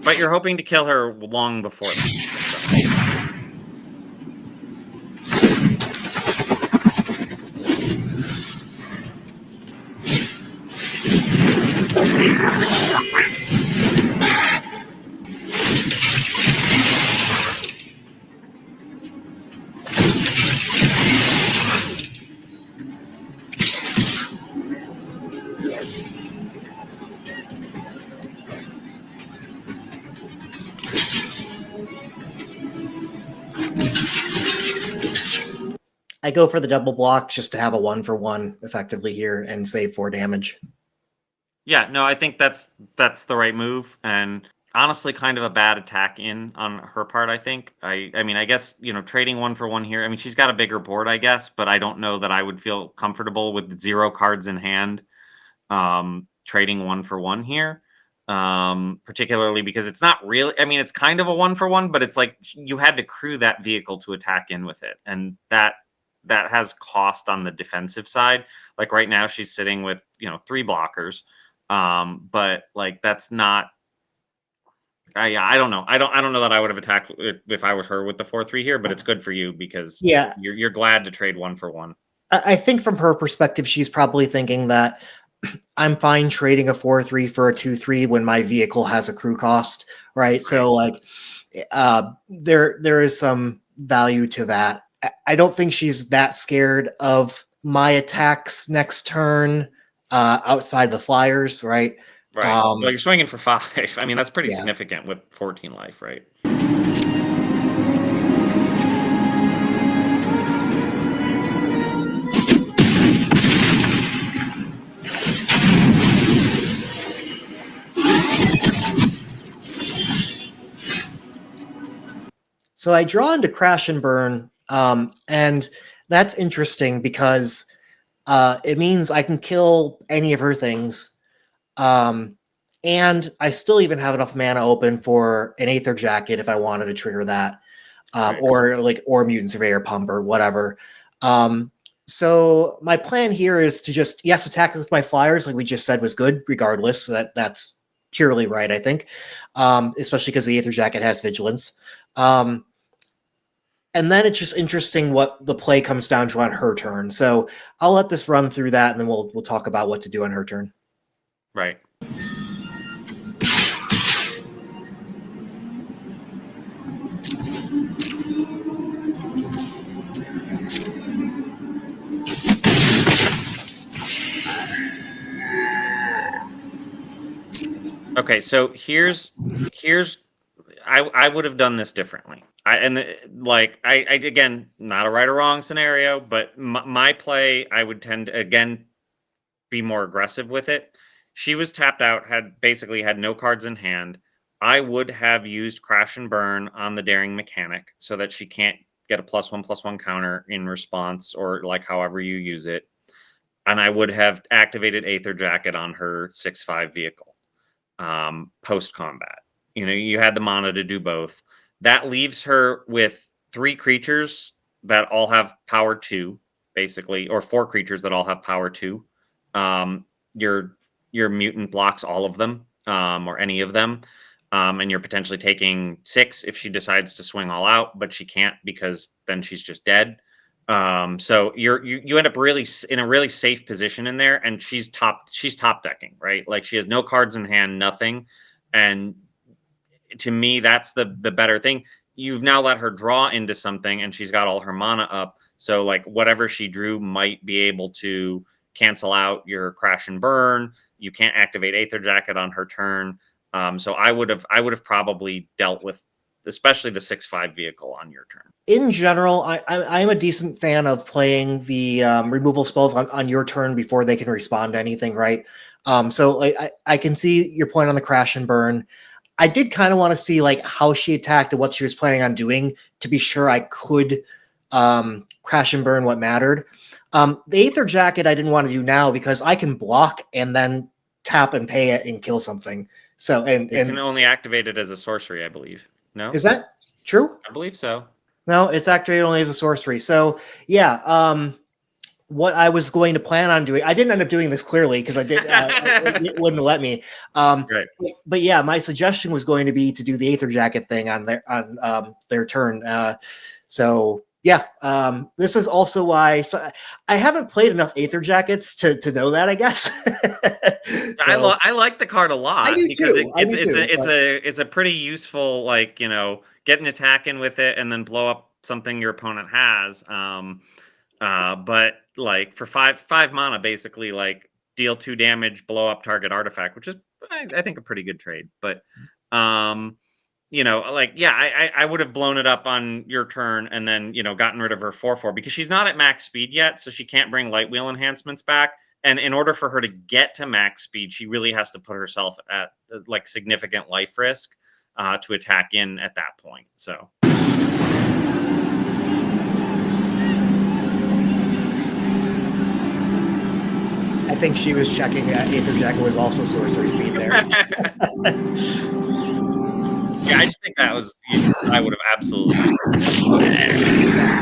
But you're hoping to kill her long before that. I go for the double block just to have a 1-for-1 effectively here and save 4 damage. Yeah, no, I think that's the right move, and honestly, kind of a bad attack in on her part. I think. I mean, I guess trading 1-for-1 here. I mean, she's got a bigger board, I guess, but I don't know that I would feel comfortable with 0 cards in hand, trading 1-for-1 here. Particularly because it's not really. I mean, it's kind of a 1-for-1, but it's like you had to crew that vehicle to attack in with it, and that has cost on the defensive side. Like right now, she's sitting with 3 blockers. But like that's not. I don't know. I don't know that I would have attacked if I was her with the 4/3 here. But it's good for you because you're glad to trade 1-for-1. I think from her perspective, she's probably thinking that I'm fine trading a 4/3 for a 2/3 when my vehicle has a crew cost, right? So like, there is some value to that. I don't think she's that scared of my attacks next turn outside the flyers, right? Right. Well, you're swinging for 5. I mean, that's pretty Yeah. significant with 14 life, right? So I draw into Crash and Burn, and that's interesting because it means I can kill any of her things, and I still even have enough mana open for an Aether Jacket if I wanted to trigger that, Right. or Mutant Surveyor Pump or whatever. So my plan here is to just attack with my flyers, like we just said was good, regardless. That's purely right, I think, especially because the Aether Jacket has Vigilance. And then it's just interesting what the play comes down to on her turn. So I'll let this run through that, and then we'll talk about what to do on her turn. Right. Okay, so here's I would have done this differently. I again, not a right or wrong scenario, but my play, I would tend to again be more aggressive with it. She was tapped out, had basically had no cards in hand. I would have used Crash and Burn on the Daring Mechanic so that she can't get a +1/+1 counter in response, or like however you use it. And I would have activated Aether Jacket on her 6/5 vehicle post combat. You know, you had the mana to do both. That leaves her with 3 creatures that all have power 2, basically, or 4 creatures that all have power 2. Um, your your mutant blocks all of them, or any of them, and you're potentially taking 6 if she decides to swing all out, but she can't because then she's just dead. So you end up really in a really safe position in there, and she's top decking, right? Like she has no cards in hand, nothing, and to me that's the better thing. You've now let her draw into something, and she's got all her mana up, so like whatever she drew might be able to cancel out your Crash and Burn. You can't activate Aether Jacket on her turn. So I would have probably dealt with especially the 6/5 vehicle on your turn. In general, I'm a decent fan of playing the removal spells on your turn before they can respond to anything, right? So like, I can see your point on the Crash and Burn. I did kind of want to see like how she attacked and what she was planning on doing to be sure I could Crash and Burn what mattered. The Aether Jacket I didn't want to do now because I can block and then tap and pay it and kill something. So and You can only activate it as a sorcery, I believe. No? is that true? I believe so. No, it's activated only as a sorcery. So yeah, what I was going to plan on doing, I didn't end up doing this clearly because I did it wouldn't let me. Right. But yeah, my suggestion was going to be to do the Aether Jacket thing on their turn. So yeah, this is also why I haven't played enough Aether Jackets to know that, I guess. So, I like the card a lot because it's a pretty useful, like, you know, get an attack in with it and then blow up something your opponent has. But like for five mana, basically like deal 2 damage, blow up target artifact, which is I think a pretty good trade. But you know, like, yeah, I would have blown it up on your turn and then, you know, gotten rid of her 4/4 because she's not at max speed yet, so she can't bring light wheel enhancements back. And in order for her to get to max speed, she really has to put herself at like significant life risk to attack in at that point. So. I think she was checking that Aether Jacket was also sorcery speed there. Yeah, I just think that was, I would have absolutely.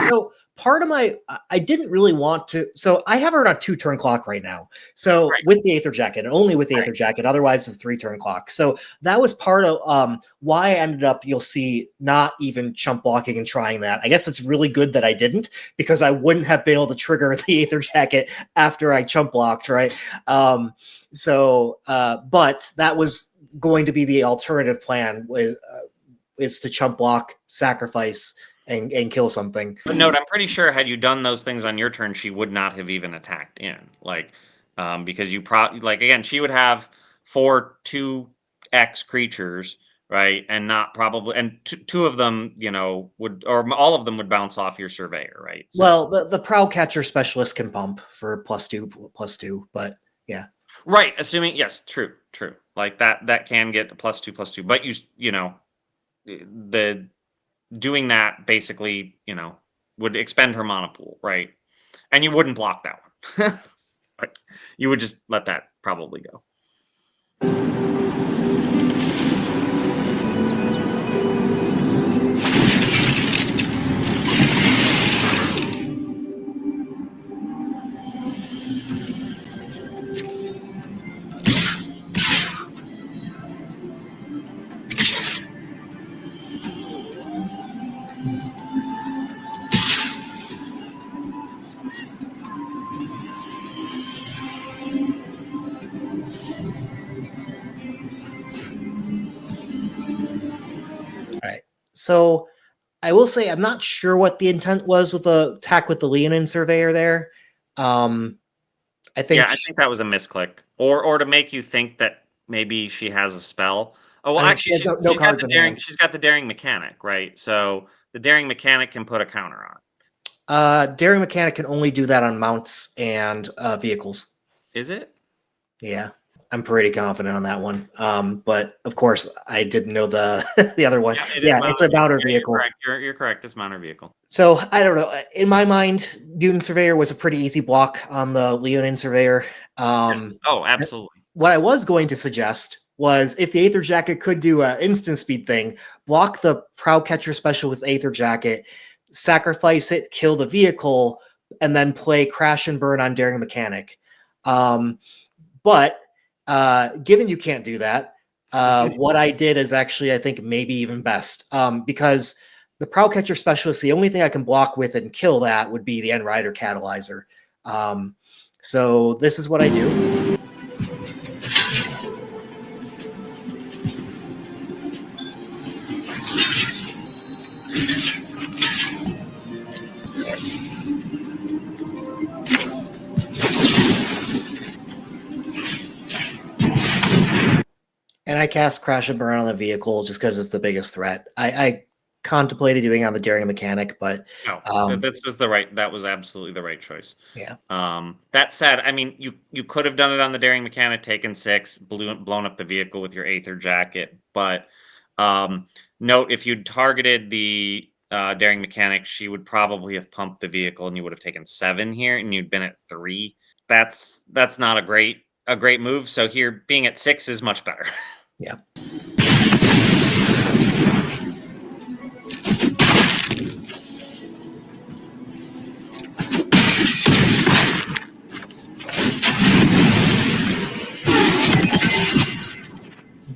So part of I didn't really want to. So I have her on a 2-turn clock right now. So Right. with the Aether Jacket, and only with the Aether Jacket, otherwise it's a 3-turn clock. So that was part of why I ended up, you'll see, not even chump blocking and trying that. I guess it's really good that I didn't, because I wouldn't have been able to trigger the Aether Jacket after I chump blocked, right? But that was going to be the alternative plan, is to chump block, sacrifice, and kill something. But note, I'm pretty sure had you done those things on your turn, she would not have even attacked in. Like, because you like, again, she would have 4 2x creatures, right? And not probably, and two of them, you know, would, or all of them would bounce off your surveyor, right? So, well, the Prowl Catcher specialist can pump for +2/+2, but yeah. Right, assuming, yes, true. Like that can get a +2/+2, but you know, the doing that basically, you know, would expend her mana pool, right? And you wouldn't block that one. But you would just let that probably go. All right. So I will say I'm not sure what the intent was with the attack with the Leonin Surveyor there. I think I think that was a misclick, or to make you think that maybe she has a spell. Oh well, I mean, actually, she has no she's got cards the in daring. hand. She's got the daring mechanic, right? So the daring mechanic can put a counter on. Daring Mechanic can only do that on mounts and vehicles. Is it? Yeah, I'm pretty confident on that one. But of course, I didn't know the the other one. Yeah, it is Yeah, mount it's or a mount or vehicle. Yeah, vehicle. You're correct. It's mount or vehicle. So I don't know. In my mind, Mutant Surveyor was a pretty easy block on the Leonin Surveyor. Yes. Oh, absolutely. What I was going to suggest was if the Aether Jacket could do an instant speed thing, block the Prow Catcher special with Aether Jacket, sacrifice it, kill the vehicle, and then play Crash and Burn on Daring Mechanic. But given you can't do that, what I did is actually, I think, maybe even best. Because the Prow Catcher Specialist, the only thing I can block with and kill that would be the End Rider Catalyzer. So this is what I do. And I cast Crash and Burn on the vehicle just because it's the biggest threat. I contemplated doing it on the Daring Mechanic, but no, that was absolutely the right choice. Yeah. That said, I mean, you could have done it on the Daring Mechanic, taken 6, blown up the vehicle with your Aether Jacket. But note, if you'd targeted the Daring Mechanic, she would probably have pumped the vehicle, and you would have taken 7 here, and you'd been at 3. That's not a great move. So here, being at 6 is much better. Yeah.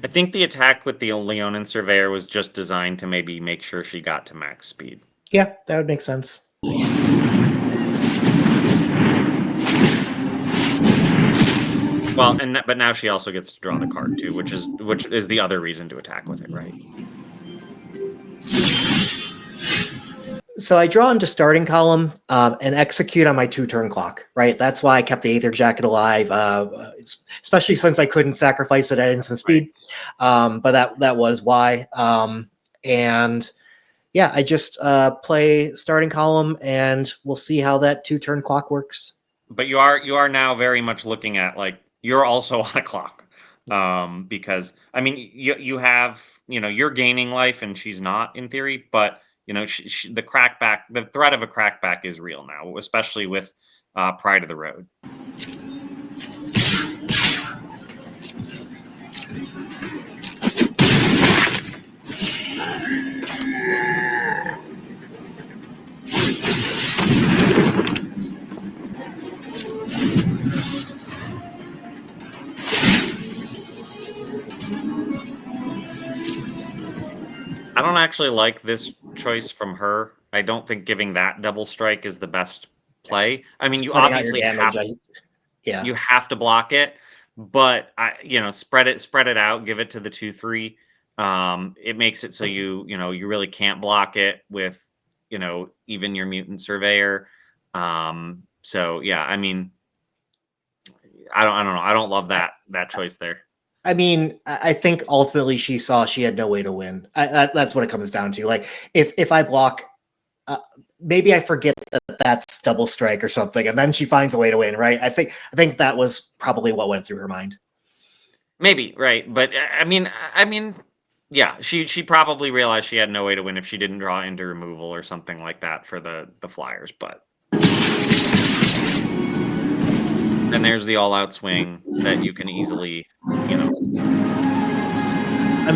I think the attack with the Leonin Surveyor was just designed to maybe make sure she got to max speed. Yeah, that would make sense. Well, but now she also gets to draw the card too, which is the other reason to attack with it, right? So I draw into starting column and execute on my 2-turn clock, right? That's why I kept the Aether Jacket alive, especially since I couldn't sacrifice it at instant speed. Right. But that was why. And yeah, I just play starting column, and we'll see how that 2-turn clock works. But you are now very much looking at, like, you're also on a clock, because I mean you have, you're gaining life and she's not, in theory, but the crackback, the threat of a crackback is real now, especially with Pride of the Road. I don't actually like this choice from her. I don't think giving that double strike is the best play. I mean, you obviously have you have to block it, but spread it out, give it to the 2/3. It makes it so you really can't block it with even your Mutant Surveyor. So yeah, I mean, I don't know. I don't love that choice there. I mean, I think ultimately she saw she had no way to win. That's what it comes down to. Like, if I block, maybe I forget that that's double strike or something, and then she finds a way to win, right? I think that was probably what went through her mind. Maybe, right, but I mean, yeah, she probably realized she had no way to win if she didn't draw into removal or something like that for the Flyers, but. And there's the all-out swing that you can easily, I'm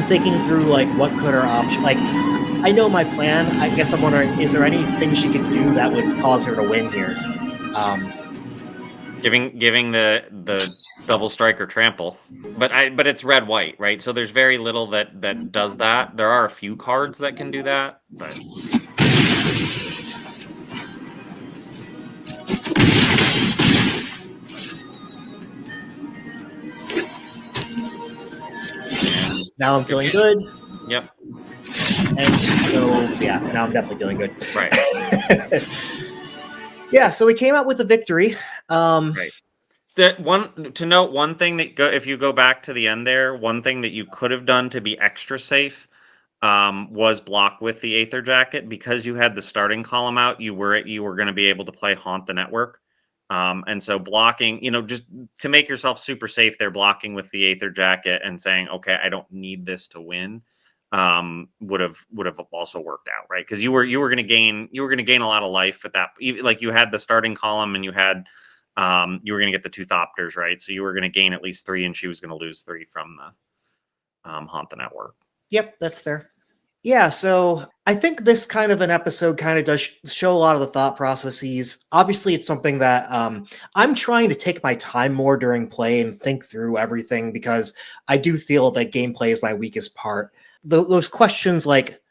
thinking through, like, what could her option, like, I know my plan. I guess I'm wondering, is there anything she could do that would cause her to win here? Giving the double strike or trample, but it's red-white, right? So there's very little that does that. There are a few cards that can do that, but. Now I'm feeling good. Yep. And so, yeah, now I'm definitely feeling good. Right. Yeah, so we came out with a victory. Right. To note one thing that if you go back to the end there, one thing that you could have done to be extra safe was block with the Aether Jacket. Because you had the starting column out, you were going to be able to play Haunt the Network. And so blocking, just to make yourself super safe, they're blocking with the Aether Jacket and saying, okay, I don't need this to win. Would have also worked out, right? Because you were going to gain a lot of life with that. Like you had the starting column and you had you were going to get the 2 Thopters, right? So you were going to gain at least 3, and she was going to lose 3 from the Haunt the Network. Yep, that's fair. Yeah, so I think this kind of an episode kind of does show a lot of the thought processes. Obviously, it's something that I'm trying to take my time more during play and think through everything, because I do feel that gameplay is my weakest part. Those questions like,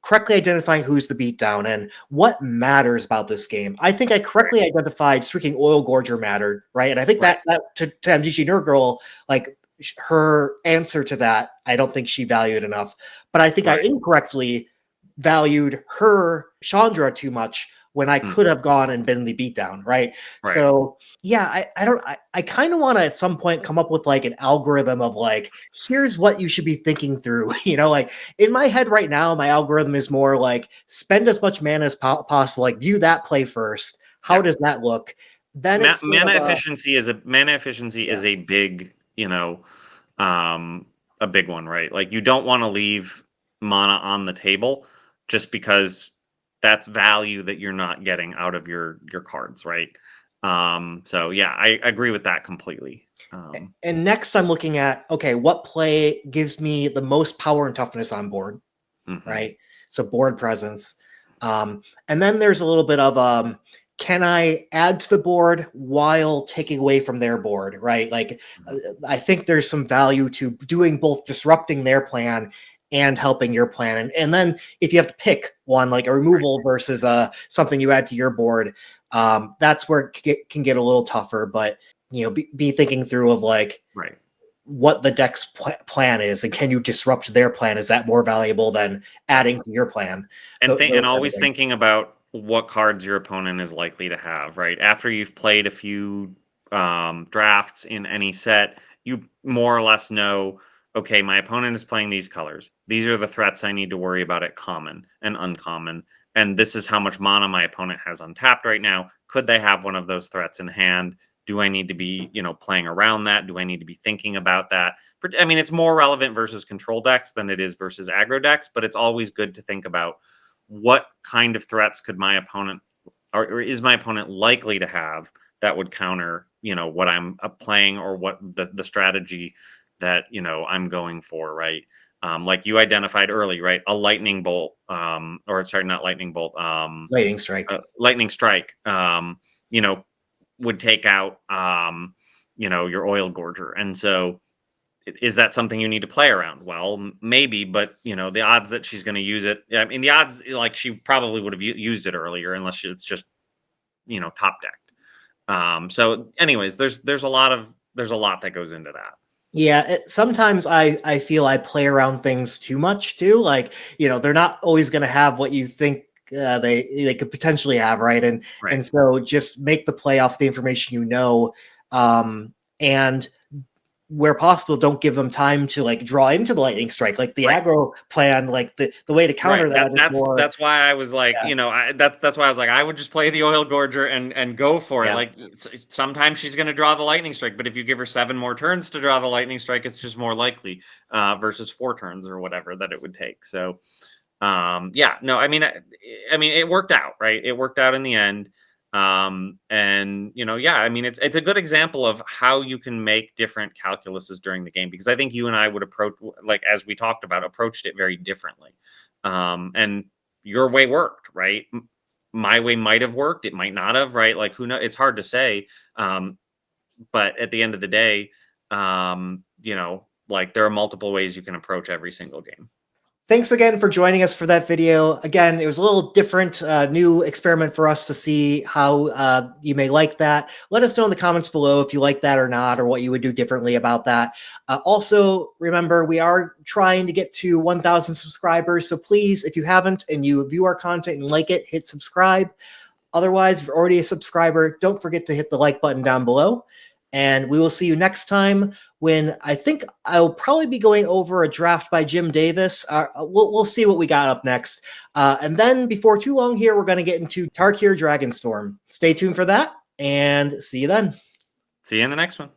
correctly identifying who's the beatdown and what matters about this game. I think I correctly identified Streaking Oil Gorger mattered, right? And I think that to MTGNerdGirl, like, her answer to that, I don't think she valued enough. But I think I incorrectly valued her Chandra too much when I could have gone and been the beatdown, right? So yeah, I kind of want to at some point come up with like an algorithm of like, here's what you should be thinking through. Like in my head right now, my algorithm is more like spend as much mana as possible, like view that play first. How does that look? Then mana efficiency is a big, a big one, right? Like you don't want to leave mana on the table just because that's value that you're not getting out of your cards, right? So yeah, I agree with that completely. And next I'm looking at, okay, what play gives me the most power and toughness on board, right? So board presence. And then there's a little bit of, can I add to the board while taking away from their board, right? Like, I think there's some value to doing both, disrupting their plan and helping your plan. And then if you have to pick one, like a removal versus something you add to your board, that's where it can get a little tougher. But, be thinking through of like, what the deck's plan is, and can you disrupt their plan? Is that more valuable than adding to your plan? And always thinking about what cards your opponent is likely to have, right? After you've played a few drafts in any set, you more or less know, okay, my opponent is playing these colors. These are the threats I need to worry about at common and uncommon. And this is how much mana my opponent has untapped right now. Could they have one of those threats in hand? Do I need to be, playing around that? Do I need to be thinking about that? I mean, it's more relevant versus control decks than it is versus aggro decks, but it's always good to think about what kind of threats could my opponent or is my opponent likely to have that would counter, what I'm playing or what the strategy that, I'm going for, right? Like you identified early, right? A lightning bolt, or sorry, not lightning bolt, lightning strike. Lightning strike, would take out, your oil gorger. And so is that something you need to play around? Well, maybe, but the odds that she's going to use it, I mean, the odds, like she probably would have used it earlier unless it's just, top decked. So anyways, there's a lot that goes into that. Yeah, sometimes I feel I play around things too much too. Like, they're not always going to have what you think they could potentially have, right? And so just make the play off the information and where possible, don't give them time to like draw into the lightning strike, like the aggro plan, like the way to counter that's why I was like, that's why I was like, I would just play the oil gorger and go for it. Like sometimes she's going to draw the lightning strike, but if you give her 7 more turns to draw the lightning strike, it's just more likely versus 4 turns or whatever that it would take. So I mean, it worked out, right? It worked out in the end. I mean, it's a good example of how you can make different calculuses during the game, because I think you and I would approach, like, as we talked about, approached it very differently. And your way worked, right? My way might have worked. It might not have, right? Like, who knows? It's hard to say. But at the end of the day, like there are multiple ways you can approach every single game. Thanks again for joining us for that video. Again, it was a little different, new experiment for us to see how you may like that. Let us know in the comments below if you like that or not, or what you would do differently about that. Also, remember, we are trying to get to 1,000 subscribers. So please, if you haven't and you view our content and like it, hit subscribe. Otherwise, if you're already a subscriber, don't forget to hit the like button down below. And we will see you next time when I think I'll probably be going over a draft by Jim Davis. We'll see what we got up next. And then before too long here, we're going to get into Tarkir Dragonstorm. Stay tuned for that, and see you then. See you in the next one.